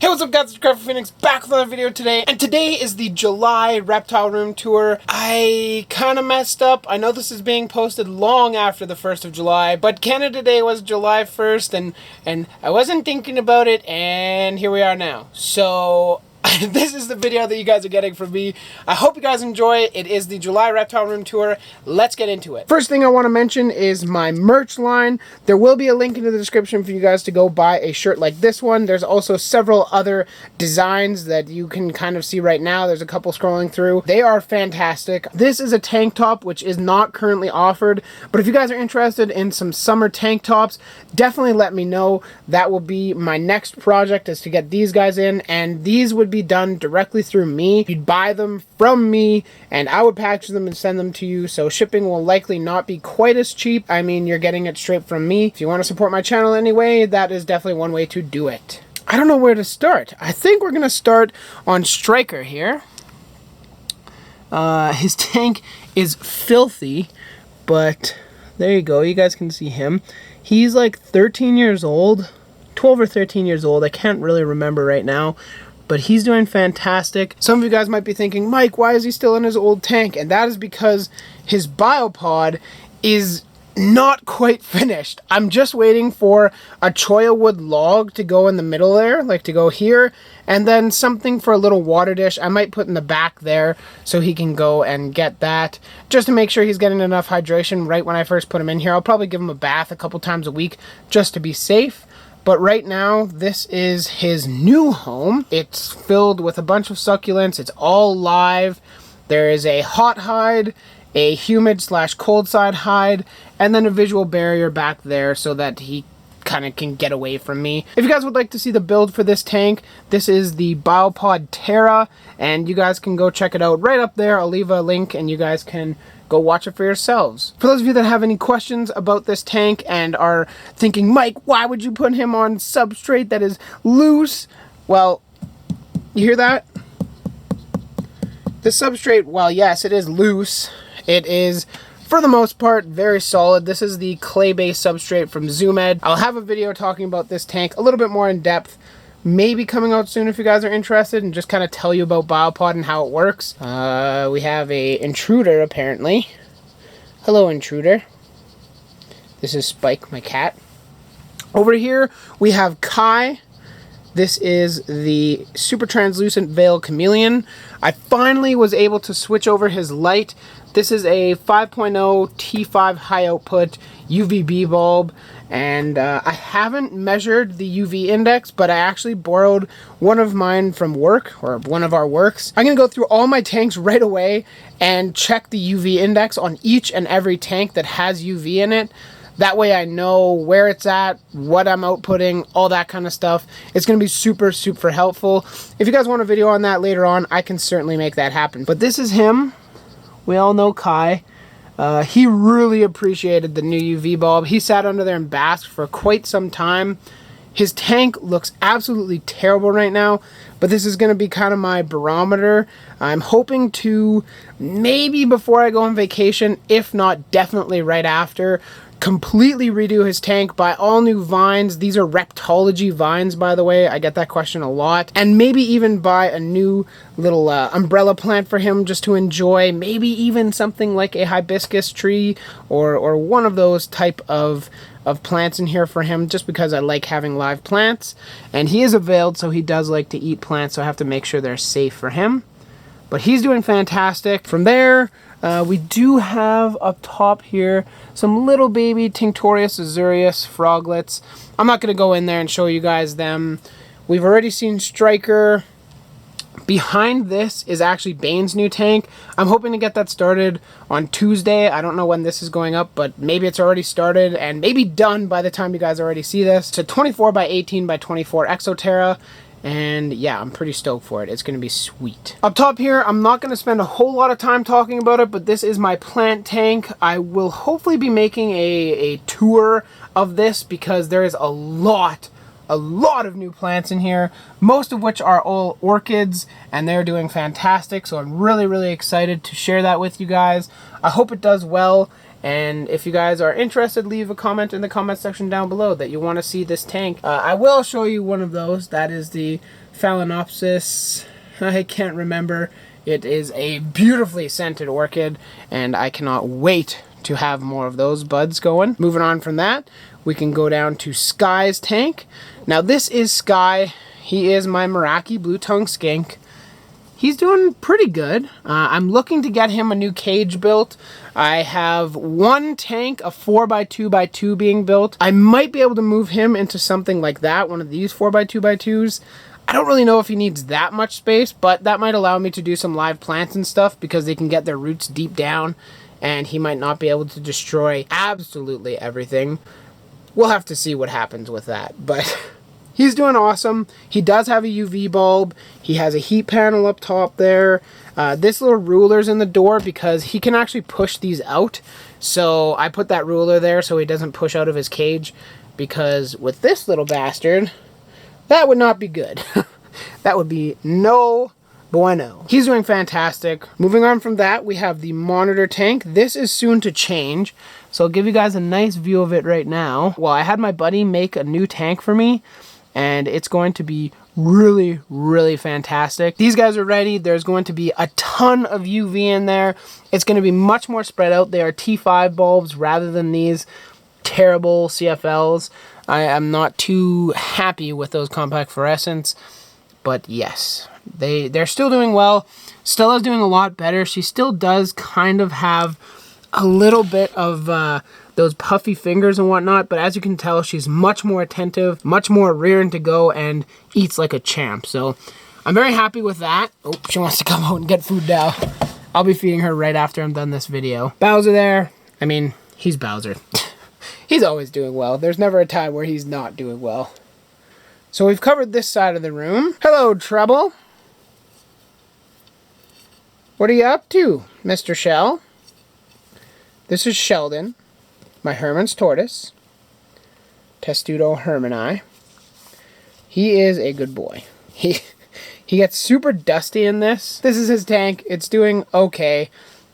Hey, what's up guys, it's Graphic Phoenix back with another video today, and today is the July Reptile Room Tour. I kind of messed up. I know this is being posted long after the 1st of July, but Canada Day was July 1st, and I wasn't thinking about it, and here we are now. So this is the video that you guys are getting from me. I hope you guys enjoy. It is the July Reptile Room Tour. Let's get into it. First thing I want to mention is my merch line. There will be a link in the description for you guys to go buy a shirt like this one. There's also several other designs that you can kind of see right now. There's a couple scrolling through. They are fantastic. This is a tank top which is not currently offered, but if you guys are interested in some summer tank tops, definitely let me know. That will be my next project, is to get these guys in, and these would be done directly through me. You'd buy them from me and I would package them and send them to you, so shipping will likely not be quite as cheap. I mean, you're getting it straight from me. If you want to support my channel anyway, that is definitely one way to do it. I don't know where to start. I think we're gonna start on Striker here. His tank is filthy, but there you go, you guys can see him. He's like 13 years old, 12 or 13 years old, I can't really remember right now, but he's doing fantastic. Some of you guys might be thinking, Mike, why is he still in his old tank? And that is because his biopod is not quite finished. I'm just waiting for a cholla wood log to go in the middle there, like to go here, and then something for a little water dish I might put in the back there so he can go and get that, just to make sure he's getting enough hydration right when I first put him in here. I'll probably give him a bath a couple times a week just to be safe. But right now, this is his new home. It's filled with a bunch of succulents. It's all live. There is a hot hide, a humid / cold side hide, and then a visual barrier back there so that he kind of can get away from me. If you guys would like to see the build for this tank, this is the Biopod Terra, and you guys can go check it out right up there. I'll leave a link and you guys can go watch it for yourselves. For those of you that have any questions about this tank and are thinking, Mike, why would you put him on substrate that is loose? Well, you hear that? The substrate, well, yes, it is loose. It is, for the most part, very solid. This is the clay-based substrate from Zoomed. I'll have a video talking about this tank a little bit more in depth, maybe coming out soon if you guys are interested, and just kind of tell you about Biopod and how it works. We have a intruder, apparently. Hello, intruder. This is Spike, my cat. Over here, we have Kai. This is the super translucent veil chameleon. I finally was able to switch over his light. This is a 5.0 T5 high output UVB bulb, and I haven't measured the UV index, but I actually borrowed one of mine from work, or one of our works. I'm gonna go through all my tanks right away and check the UV index on each and every tank that has UV in it. That way I know where it's at, what I'm outputting, all that kind of stuff. It's going to be super, super helpful. If you guys want a video on that later on, I can certainly make that happen. But this is him. We all know Kai. He really appreciated the new UV bulb. He sat under there and basked for quite some time. His tank looks absolutely terrible right now, but this is going to be kind of my barometer. I'm hoping to, maybe before I go on vacation, if not definitely right after, completely redo his tank, buy all new vines. These are Reptology vines, by the way. I get that question a lot. And maybe even buy a new little umbrella plant for him just to enjoy. Maybe even something like a hibiscus tree or one of those type of plants in here for him, just because I like having live plants. And he is a veiled, so he does like to eat plants, so I have to make sure they're safe for him. But he's doing fantastic. From there, we do have up top here some little baby Tinctorius azureus froglets. I'm not going to go in there and show you guys them. We've already seen Striker. Behind this is actually Bane's new tank. I'm hoping to get that started on Tuesday. I don't know when this is going up, but maybe it's already started and maybe done by the time you guys already see this. It's a 24 by 18 by 24 Exoterra. And yeah, I'm pretty stoked for it. It's going to be sweet. Up top here, I'm not going to spend a whole lot of time talking about it, but this is my plant tank. I will hopefully be making a tour of this because there is a lot of new plants in here, most of which are all orchids, and they're doing fantastic. So I'm really, really excited to share that with you guys. I hope it does well. And if you guys are interested, leave a comment in the comment section down below that you want to see this tank. I will show you one of those. That is the Phalaenopsis. I can't remember. It is a beautifully scented orchid, and I cannot wait to have more of those buds going. Moving on from that, we can go down to Sky's tank. Now this is Sky. He is my Meraki blue tongue skink. He's doing pretty good. I'm looking to get him a new cage built. I have one tank, a 4x2x2 being built. I might be able to move him into something like that, one of these 4x2x2s. I don't really know if he needs that much space, but that might allow me to do some live plants and stuff because they can get their roots deep down and he might not be able to destroy absolutely everything. We'll have to see what happens with that, but he's doing awesome. He does have a UV bulb. He has a heat panel up top there. This little ruler's in the door because he can actually push these out. So I put that ruler there so he doesn't push out of his cage, because with this little bastard, that would not be good. That would be no bueno. He's doing fantastic. Moving on from that, we have the monitor tank. This is soon to change, so I'll give you guys a nice view of it right now. Well, I had my buddy make a new tank for me, and it's going to be really, really fantastic. These guys are ready. There's going to be a ton of UV in there. It's going to be much more spread out. They are T5 bulbs rather than these terrible CFLs. I am not too happy with those compact fluorescents, but yes, they're still doing well. Stella's doing a lot better. She still does kind of have a little bit of those puffy fingers and whatnot, but as you can tell, she's much more attentive, much more rearing to go, and eats like a champ. So I'm very happy with that. Oh, she wants to come out and get food now. I'll be feeding her right after I'm done this video. Bowser there. I mean, he's Bowser. He's always doing well. There's never a time where he's not doing well. So we've covered this side of the room. Hello, Trouble. What are you up to, Mr. Shell? This is Sheldon, my Herman's tortoise. Testudo Hermani. He is a good boy. He gets super dusty in this. This is his tank. It's doing okay.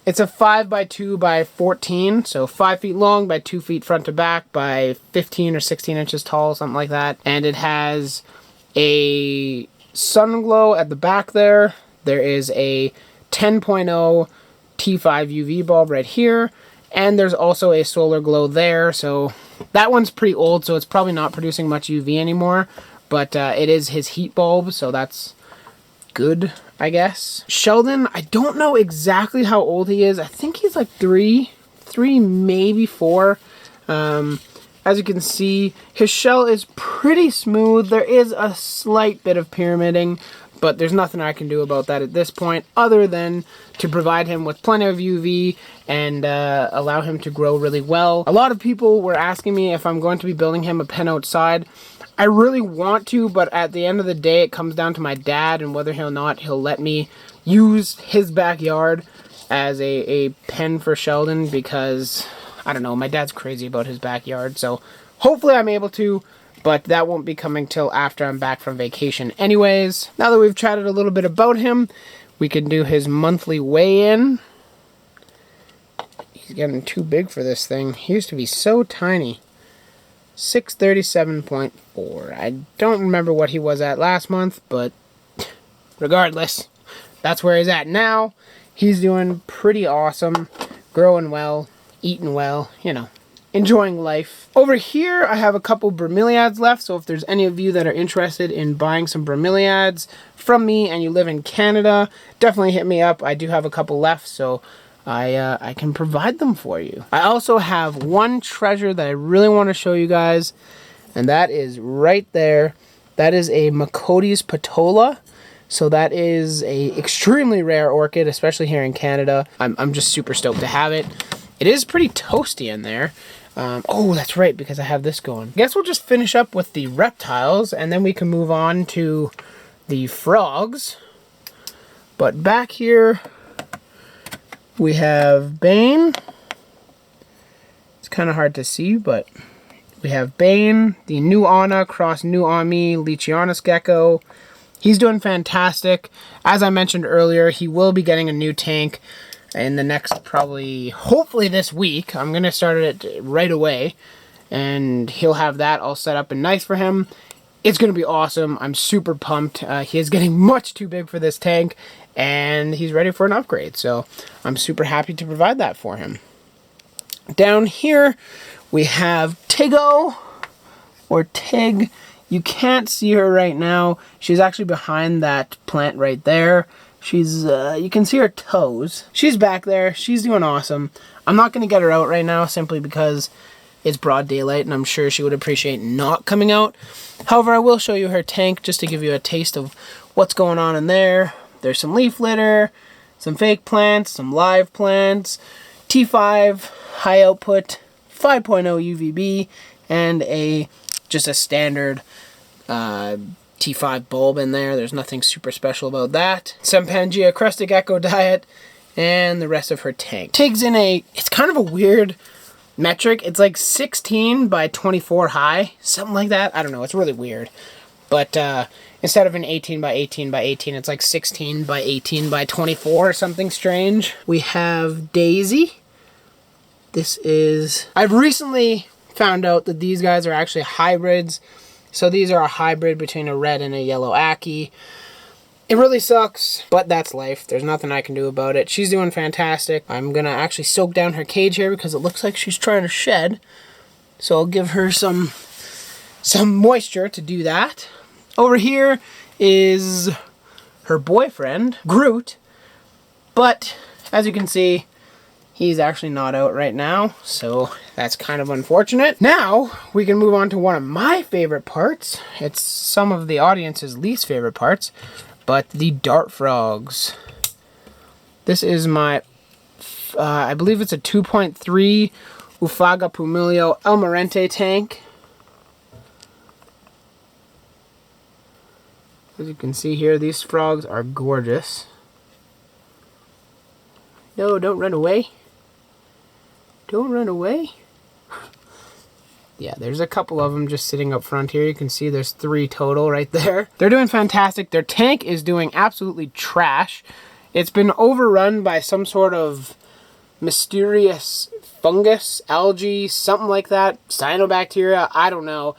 It's a 5x2x14, so 5 feet long by 2 feet front to back by 15 or 16 inches tall, something like that. And it has a sun glow at the back there. There is a 10.0 T5 UV bulb right here. And there's also a solar glow there. So that one's pretty old, so it's probably not producing much UV anymore. But it is his heat bulb, so that's good, I guess. Sheldon, I don't know exactly how old he is. I think he's like three, maybe 4. As you can see, his shell is pretty smooth. There is a slight bit of pyramiding, but there's nothing I can do about that at this point other than to provide him with plenty of UV and allow him to grow really well. A lot of people were asking me if I'm going to be building him a pen outside. I really want to, but at the end of the day, it comes down to my dad and whether he'll let me use his backyard as a pen for Sheldon, because, I don't know, my dad's crazy about his backyard. So hopefully I'm able to, but that won't be coming till after I'm back from vacation anyways. Now that we've chatted a little bit about him, we can do his monthly weigh-in. He's getting too big for this thing. He used to be so tiny. 637.4. I don't remember what he was at last month, but regardless, that's where he's at now. He's doing pretty awesome, growing well, eating well, you know, enjoying life. Over here, I have a couple Bromeliads left, so if there's any of you that are interested in buying some Bromeliads from me and you live in Canada, definitely hit me up. I do have a couple left, so I can provide them for you. I also have one treasure that I really want to show you guys, and that is right there. That is a Macotes patola. So that is a extremely rare orchid, especially here in Canada. I'm just super stoked to have it. It is pretty toasty in there. Oh, that's right, because I have this going. Guess we'll just finish up with the reptiles, and then we can move on to the frogs. But back here, we have Bane. It's kind of hard to see, but we have Bane, the New Anna cross New Ami Leachianus gecko. He's doing fantastic. As I mentioned earlier, he will be getting a new tank. in the next hopefully this week. I'm going to start it right away, and he'll have that all set up and nice for him. It's going to be awesome. I'm super pumped. He is getting much too big for this tank, and he's ready for an upgrade. So I'm super happy to provide that for him. Down here, we have Tiggle, or Tig. You can't see her right now. She's actually behind that plant right there. She's, you can see her toes. She's back there. She's doing awesome. I'm not going to get her out right now simply because it's broad daylight, and I'm sure she would appreciate not coming out. However, I will show you her tank just to give you a taste of what's going on in there. There's some leaf litter, some fake plants, some live plants, T5, high output, 5.0 UVB, and just a standard T5 bulb in there. There's nothing super special about that. Some Pangea Crusted Gecko diet, and the rest of her tank. Tig's in it's kind of a weird metric. It's like 16 by 24 high, something like that. I don't know, it's really weird. But instead of an 18 by 18 by 18, it's like 16 by 18 by 24 or something strange. We have Daisy. I've recently found out that these guys are actually hybrids. So these are a hybrid between a red and a yellow Aki. It really sucks, but that's life. There's nothing I can do about it. She's doing fantastic. I'm gonna actually soak down her cage here because it looks like she's trying to shed. So I'll give her some moisture to do that. Over here is her boyfriend, Groot. But as you can see, he's actually not out right now, so that's kind of unfortunate. Now, we can move on to one of my favorite parts. It's some of the audience's least favorite parts, but the dart frogs. This is my, I believe it's a 2.3 Saga Pool Almirante tank. As you can see here, these frogs are gorgeous. No, don't run away. Don't run away. Yeah, there's a couple of them just sitting up front here. You can see there's 3 total right there. They're doing fantastic. Their tank is doing absolutely trash. It's been overrun by some sort of mysterious fungus, algae, something like that. Cyanobacteria, I don't know.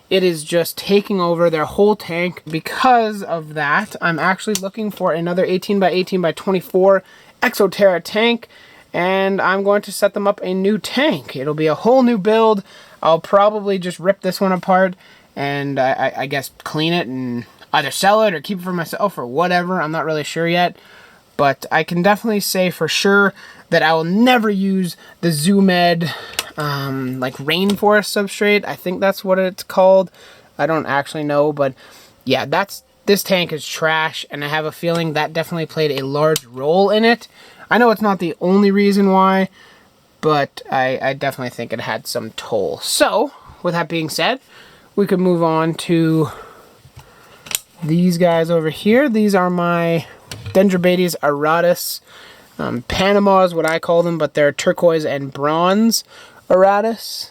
It is just taking over their whole tank. Because of that, I'm actually looking for another 18 by 18 by 24 Exoterra tank, and I'm going to set them up a new tank. It'll be a whole new build. I'll probably just rip this one apart and I guess clean it and either sell it or keep it for myself or whatever. I'm not really sure yet. But I can definitely say for sure that I will never use the Zoomed like rainforest substrate. I think that's what it's called. I don't actually know, but yeah, this tank is trash, and I have a feeling that definitely played a large role in it. I know it's not the only reason why, but I definitely think it had some toll. So, with that being said, we could move on to these guys over here. These are my Dendrobates auratus. Panama is what I call them, but they're turquoise and bronze auratus.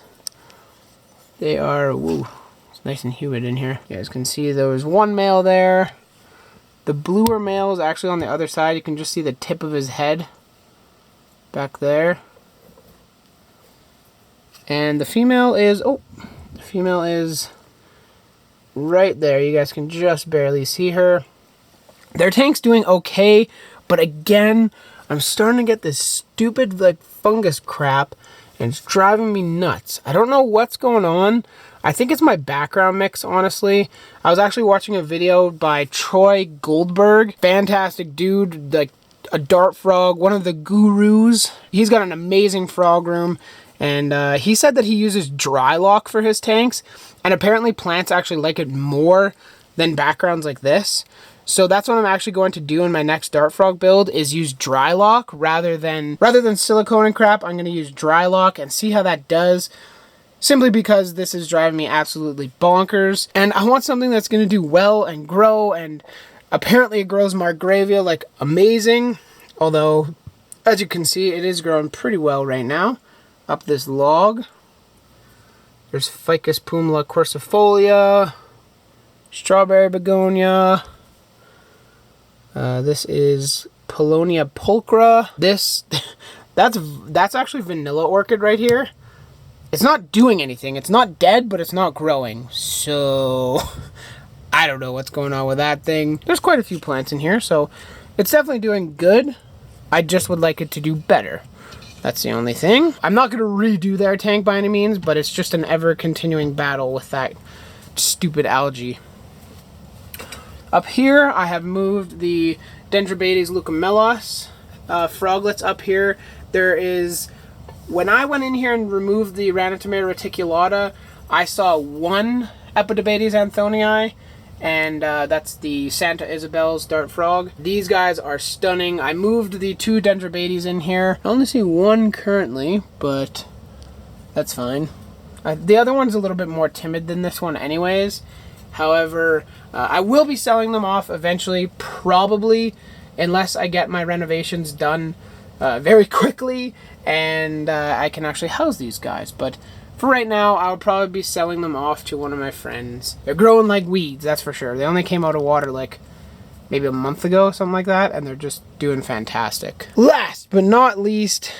They are, woo, it's nice and humid in here. You guys can see there was one male there. The bluer male is actually on the other side. You can just see the tip of his head back there. And the female is, right there. You guys can just barely see her. Their tank's doing okay, but again, I'm starting to get this stupid like fungus crap, and it's driving me nuts. I don't know what's going on. I think it's my background mix, honestly. I was actually watching a video by Troy Goldberg. Fantastic dude, like a dart frog, one of the gurus. He's got an amazing frog room. And he said that he uses dry lock for his tanks. And apparently plants actually like it more than backgrounds like this. So that's what I'm actually going to do in my next dart frog build, is use dry lock rather than silicone and crap. I'm going to use dry lock and see how that does. Simply because this is driving me absolutely bonkers. And I want something that's going to do well and grow. And apparently it grows Margravia like amazing. Although, as you can see, it is growing pretty well right now. Up this log. There's Ficus pumila quercifolia. Strawberry begonia. This is Paulownia pulchra. This, that's actually vanilla orchid right here. It's not doing anything. It's not dead, but it's not growing. So, I don't know what's going on with that thing. There's quite a few plants in here, so it's definitely doing good. I just would like it to do better. That's the only thing. I'm not going to redo their tank by any means, but it's just an ever-continuing battle with that stupid algae. Up here, I have moved the Dendrobates leucomelos froglets up here. There is, when I went in here and removed the Ranitomea reticulata, I saw one Epidobates anthonii, and that's the Santa Isabel's dart frog. These guys are stunning. I moved the 2 Dendrobates in here. I only see one currently, but that's fine. The other one's a little bit more timid than this one anyways. However, I will be selling them off eventually, probably, unless I get my renovations done very quickly and I can actually house these guys. But for right now, I'll probably be selling them off to one of my friends. They're growing like weeds, that's for sure. They only came out of water like maybe a month ago, something like that, and they're just doing fantastic. Last but not least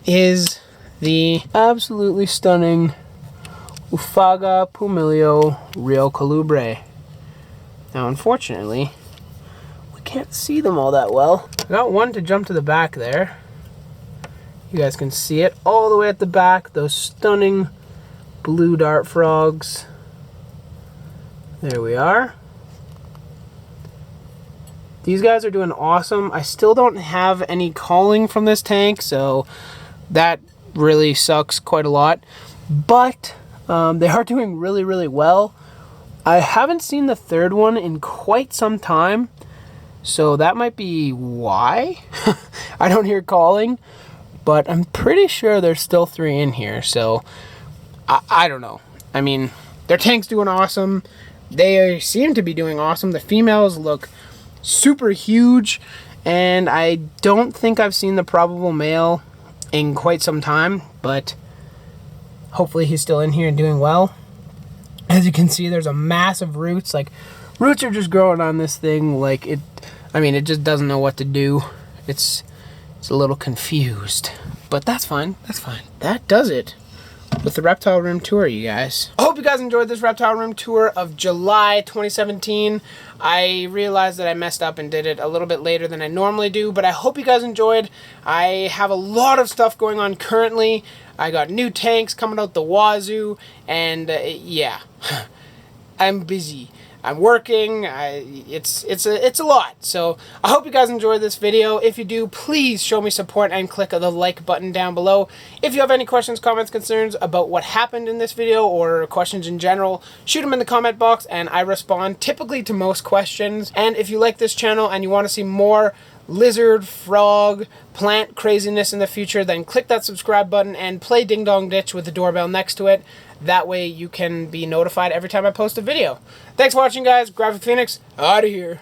is the absolutely stunning Saga Pool Rio Colubre. Now, unfortunately, we can't see them all that well. I got one to jump to the back there. You guys can see it all the way at the back. Those stunning blue dart frogs. There we are. These guys are doing awesome. I still don't have any calling from this tank, so that really sucks quite a lot. But they are doing really, really well. I haven't seen the third one in quite some time, so that might be why I don't hear calling, but I'm pretty sure there's still 3 in here, so I don't know. I mean, their tank's doing awesome. They seem to be doing awesome. The females look super huge, and I don't think I've seen the probable male in quite some time, but hopefully he's still in here and doing well. As you can see, there's a massive roots. Like, roots are just growing on this thing like it, I mean, it just doesn't know what to do. It's a little confused, but that's fine. That's fine. That does it with the Reptile Room Tour, you guys. I hope you guys enjoyed this Reptile Room Tour of July 2017. I realized that I messed up and did it a little bit later than I normally do, but I hope you guys enjoyed. I have a lot of stuff going on currently. I got new tanks coming out the wazoo, and yeah, I'm busy. I'm working. It's a lot. So I hope you guys enjoyed this video. If you do, please show me support and click the like button down below. If you have any questions, comments, concerns about what happened in this video or questions in general, shoot them in the comment box and I respond typically to most questions. And if you like this channel and you want to see more lizard, frog, plant craziness in the future, then click that subscribe button and play Ding Dong Ditch with the doorbell next to it. That way you can be notified every time I post a video. Thanks for watching, guys. Graphic Phoenix, out of here.